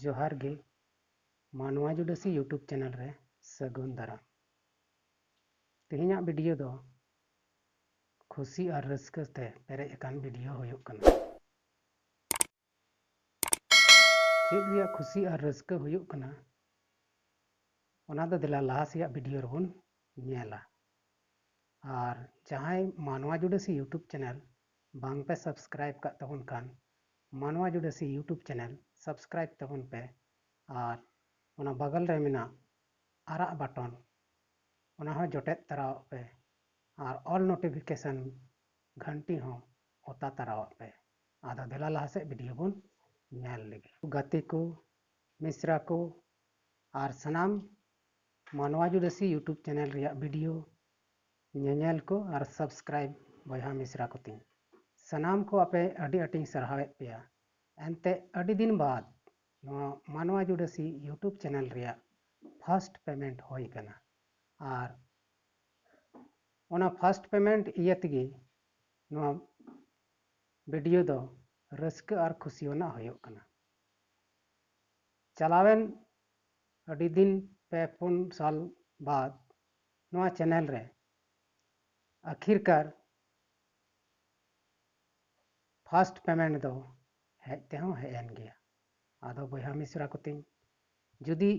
जोहार गे मानवा जुडासी YouTube channel रे सगुन दाराम। तेहेन्या वीडियो दो खुशी और रस्का ते पेरे एकान वीडियो होयुग कना। चेद रिया खुशी और रस्का होयुग कना ओना दो दिला लाहा सिया वीडियो रबुन नेला। और जहां मानवा जुडासी यूट्यूब चैनल बांग पे सब्सक्राइब का तबुन खान मानवा जुडासी यूट्यूब चैनल सब्सक्राइब तबुन पे और ओना बगल रे मेना आरा बटन ओना हो जोटेत तराव पे और ऑल नोटिफिकेशन घंटी हो ओता तराव पे आधा दिला लाहा से वीडियो बुन नेल लगे गति को मिश्रा को और सनाम मानवा जुडासी यूट्यूब चैनल रिया वीडियो नेल को और सब्सक्राइब बया मिश्रा को तीन सनाम को आपे अडी अटिंग सरहावेत पेया एनते अडी दिन बाद मानवा जुडासी यूट्यूब चैनल रिया फर्स्ट पेमेंट होई कना और ओना फर्स्ट पेमेंट इया तगी नवा वीडियो दो रस्का और खुशी ओना होयो कना। चलावेन अडी दिन पे 4 साल बाद नवा चैनल रे आखिरकार फर्स्ट पेमेंट दो हेते हो हेन गया। आदो बया मिश्रा को तीन जुदी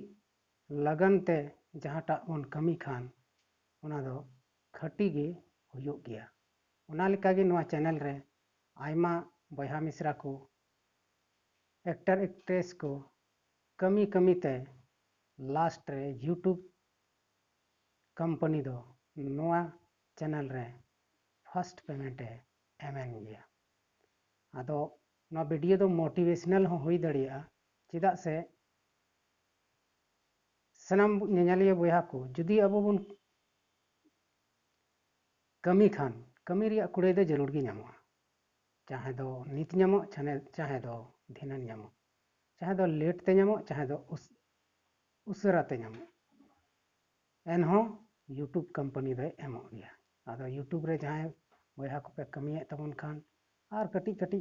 लगन ते जहाटा बन कमी खान ओना दो खटी गे हुयो गया। ओना लेका गे नवा चैनल रे आयमा बया मिश्रा को एक्टर एक्ट्रेस को कमी कमी ते लास्ट रे यूट्यूब कंपनी दो नवा चैनल रे फर्स्ट पेमेंट एमन गया। आदो नवा वीडियो दो मोटिवेशनल हो हुई दड़िया चेदा से सनाम नेनालिया बया को जुदी अब बन कमी खान कमी रिया कुड़े दो जरूर गे नामो चाहे दो नित नामो चाहे दो धिनन नामो चाहे दो लेट ते नामो चाहे दो उसरा ते नामो एनहो यूट्यूब कंपनी दो एमो गया। आदो यूट्यूब रे जहां बया को पे कमी तबन खान और कटी कटी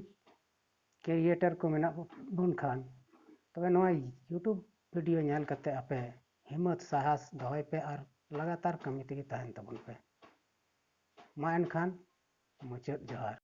क्रिएटर को मेना बुन खान तबे नवा यूट्यूब वीडियो नेल कते आपे हिम्मत साहस दोय पे और लगातार कमी तेगी तहन तबन पे मा एनखान मुचाद जोहार।